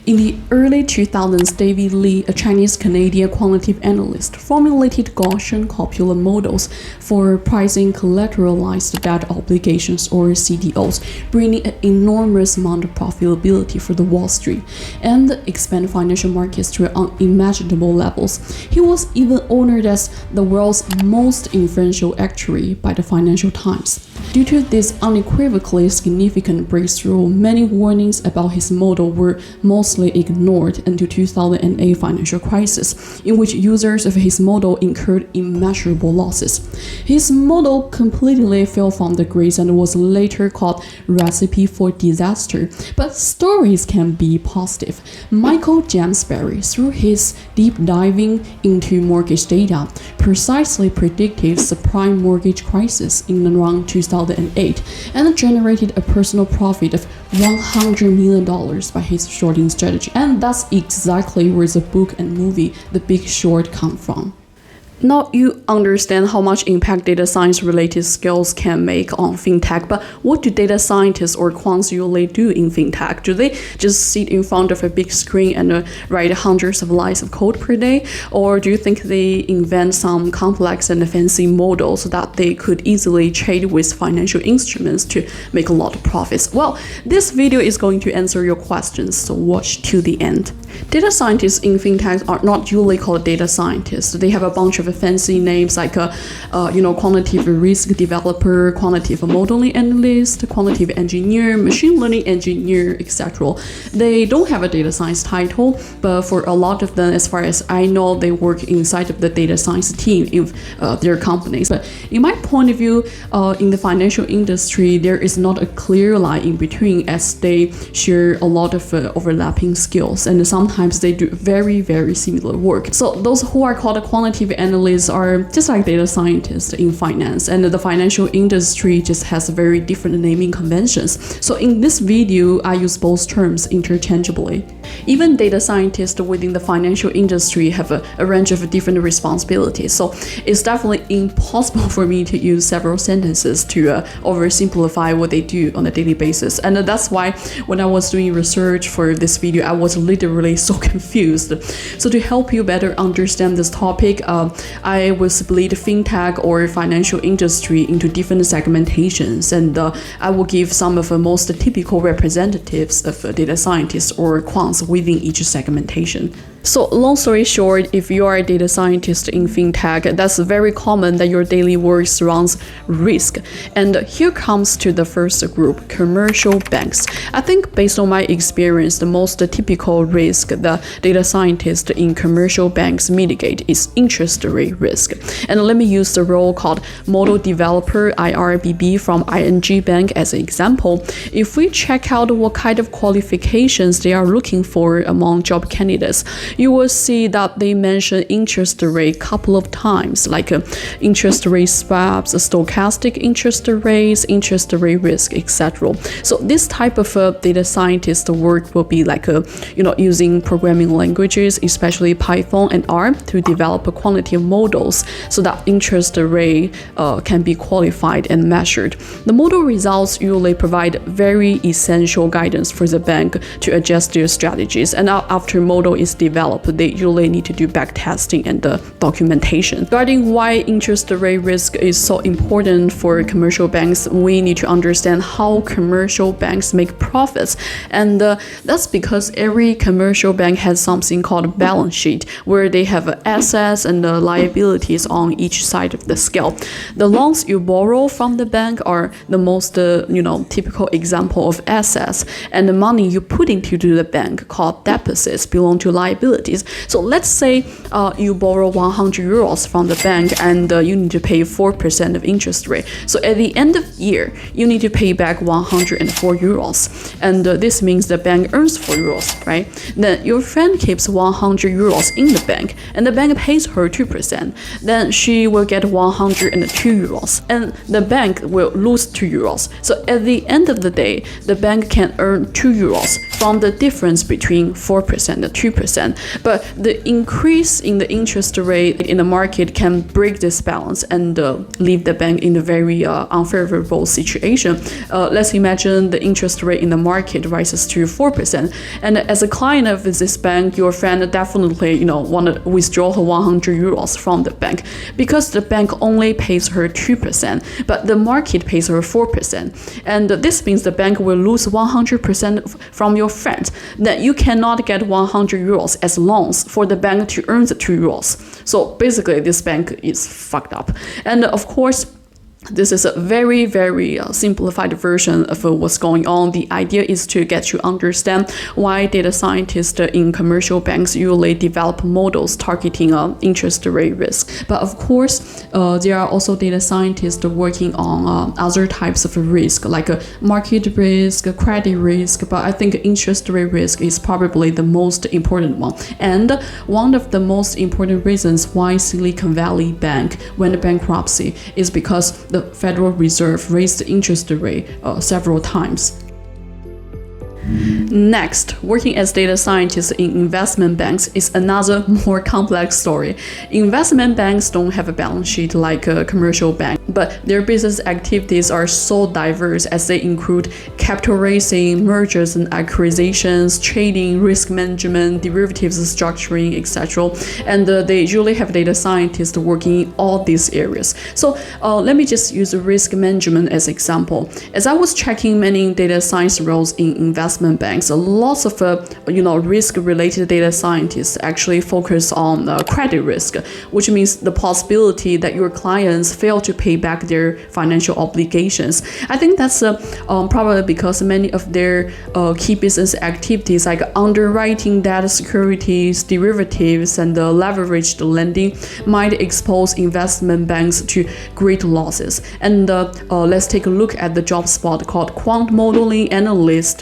In the early 2000s, David Lee, a Chinese-Canadian quantitative analyst, formulated Gaussian copula models for pricing collateralized debt obligations or CDOs, bringing an enormous amount of profitability for the Wall Street and expand financial markets to unimaginable levels. He was even honored as the world's most influential actuary by the Financial Times. Due to this unequivocally significant breakthrough, many warnings about his model were mostly ignored until 2008 financial crisis, in which users of his model incurred immeasurable losses. His model completely fell from the grace and was later called recipe for disaster. But stories can be positive. Michael Jamsberry, through his deep diving into mortgage data, precisely predicted subprime mortgage crisis in around 2008 and generated a personal profit of $100 million by his shorting strategy. And that's exactly where the book and movie The Big Short come from. Now you understand how much impact data science related skills can make on fintech, but what do data scientists or quants usually do in fintech? Do they just sit in front of a big screen and write hundreds of lines of code per day? Or do you think they invent some complex and fancy models so that they could easily trade with financial instruments to make a lot of profits? Well, this video is going to answer your questions, so watch till the end. Data scientists in fintech are not usually called data scientists. They have a bunch of fancy names like quantitative risk developer, quantitative modeling analyst, quantitative engineer, machine learning engineer, etc. They don't have a data science title, but for a lot of them, as far as I know, they work inside of the data science team in their companies. But in my point of view, in the financial industry, there is not a clear line in between, as they share a lot of overlapping skills, and sometimes they do very, very similar work. So those who are called quantitative analysts are just like data scientists in finance, and the financial industry just has very different naming conventions. So in this video, I use both terms interchangeably. Even data scientists within the financial industry have a range of different responsibilities. So it's definitely impossible for me to use several sentences to oversimplify what they do on a daily basis. And that's why when I was doing research for this video, I was literally so confused. So to help you better understand this topic, I will split fintech or financial industry into different segmentations, and I will give some of the most typical representatives of data scientists or quants within each segmentation. So long story short, if you are a data scientist in fintech, that's very common that your daily work surrounds risk. And here comes to the first group, commercial banks. I think based on my experience, the most typical risk the data scientists in commercial banks mitigate is interest rate risk. And let me use the role called model developer IRBB from ING Bank as an example. If we check out what kind of qualifications they are looking for among job candidates, you will see that they mention interest rate a couple of times, like interest rate swaps, stochastic interest rates, interest rate risk, etc. So this type of data scientist work will be like using programming languages, especially Python and R, to develop quantitative models so that interest rate can be qualified and measured. The model results usually provide very essential guidance for the bank to adjust their strategies. And after model is developed, they usually need to do backtesting and documentation. Regarding why interest rate risk is so important for commercial banks, we need to understand how commercial banks make profits. And that's because every commercial bank has something called a balance sheet, where they have assets and liabilities on each side of the scale. The loans you borrow from the bank are the most typical example of assets, and the money you put into the bank, called deposits, belong to liabilities. So let's say you borrow 100 euros from the bank, and you need to pay 4% of interest rate. So at the end of the year, you need to pay back 104 euros. And this means the bank earns 4 euros, right? Then your friend keeps 100 euros in the bank, and the bank pays her 2%. Then she will get 102 euros, and the bank will lose 2 euros. So at the end of the day, the bank can earn 2 euros from the difference between 4% and 2%. But the increase in the interest rate in the market can break this balance and leave the bank in a very unfavorable situation. Let's imagine the interest rate in the market rises to 4%, and as a client of this bank, your friend definitely want to withdraw her 100 euros from the bank because the bank only pays her 2%, but the market pays her 4%, and this means the bank will lose 100% from your friend. Then you cannot get 100 euros as loans for the bank to earn the 2 euros. So basically, this bank is fucked up. And of course, this is a very, very simplified version of what's going on. The idea is to get you understand why data scientists in commercial banks usually develop models targeting interest rate risk. But of course, there are also data scientists working on other types of risk, like market risk, credit risk. But I think interest rate risk is probably the most important one. And one of the most important reasons why Silicon Valley Bank went bankruptcy is because the Federal Reserve raised the interest rate several times. Next, working as data scientists in investment banks is another more complex story. Investment banks don't have a balance sheet like a commercial bank, but their business activities are so diverse as they include capital raising, mergers and acquisitions, trading, risk management, derivatives structuring, etc. And they usually have data scientists working in all these areas. So let me just use risk management as example. As I was checking many data science roles in investment banks, lots of risk-related data scientists actually focus on credit risk, which means the possibility that your clients fail to pay back their financial obligations. I think that's probably because many of their key business activities like underwriting data securities, derivatives, and leveraged lending might expose investment banks to great losses. And let's take a look at the job spot called quant modeling analyst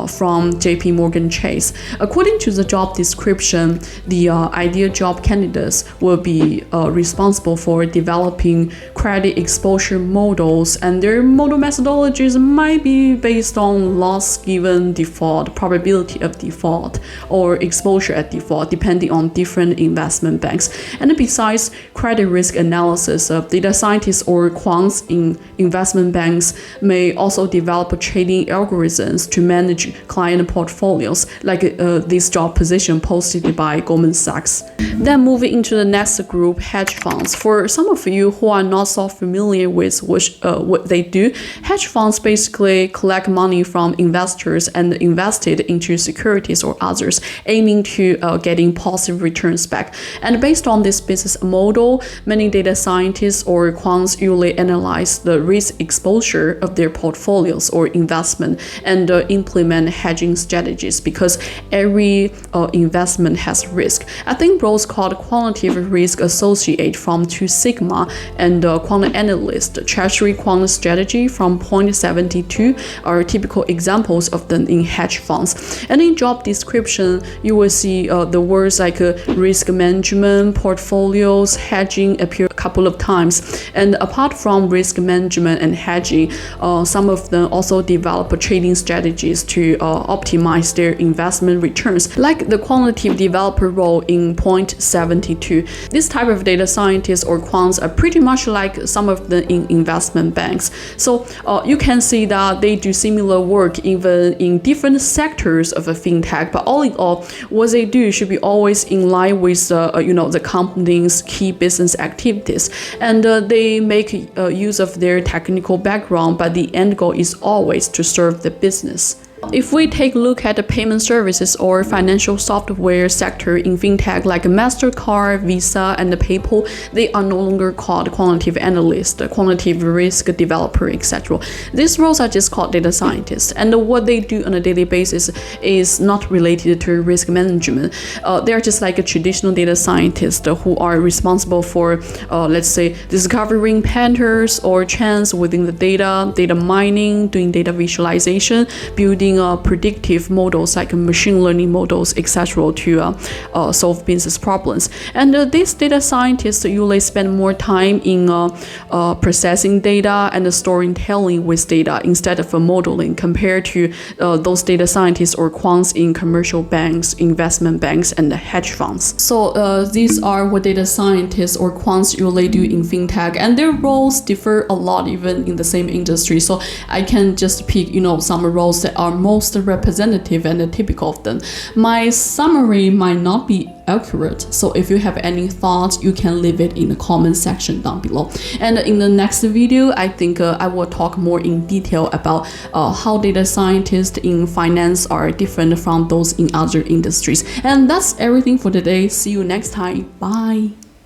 from JP Morgan Chase. According to the job description, the ideal job candidates will be responsible for developing credit exposure models, and their model methodologies might be based on loss given default, probability of default, or exposure at default, depending on different investment banks. And besides credit risk analysis, data scientists or quants in investment banks may also develop trading algorithms to manage client portfolios, like this job position posted by Goldman Sachs. Then moving into the next group, hedge funds. For some of you who are not so familiar with what they do, hedge funds basically collect money from investors and invest it into securities or others, aiming to getting positive returns back. And based on this business model, many data scientists or quants usually analyze the risk exposure of their portfolios or investment and implement hedging strategies, because every investment has risk. I think roles called quantitative risk associate from 2 Sigma and quant analyst, treasury quant strategy from 0.72 are typical examples of them in hedge funds. And in job description, you will see the words like risk management, portfolios, hedging appear a couple of times. And apart from risk management and hedging, some of them also develop trading strategies to optimize their investment returns, like the quantitative developer role in 0.72. This type of data scientists or quants are pretty much like some of them in investment banks. So you can see that they do similar work even in different sectors of a fintech, but all in all, what they do should be always in line with the company's key business activities, and they make use of their technical background, but the end goal is always to serve the business. If we take a look at the payment services or financial software sector in fintech like MasterCard, Visa, and PayPal, they are no longer called quantitative analyst, quantitative risk developer, etc. These roles are just called data scientists, and what they do on a daily basis is not related to risk management. They're just like a traditional data scientist who are responsible for, let's say, discovering patterns or trends within the data mining, doing data visualization, building using predictive models like machine learning models, etc., to solve business problems. And these data scientists usually spend more time in processing data and storytelling with data instead of modeling, compared to those data scientists or quants in commercial banks, investment banks, and hedge funds. So these are what data scientists or quants usually do in fintech, and their roles differ a lot even in the same industry. So I can just pick, some roles that are most representative and typical of them. My summary might not be accurate, so if you have any thoughts, you can leave it in the comment section down below. And in the next video, I think I will talk more in detail about how data scientists in finance are different from those in other industries. And that's everything for today. See you next time. Bye.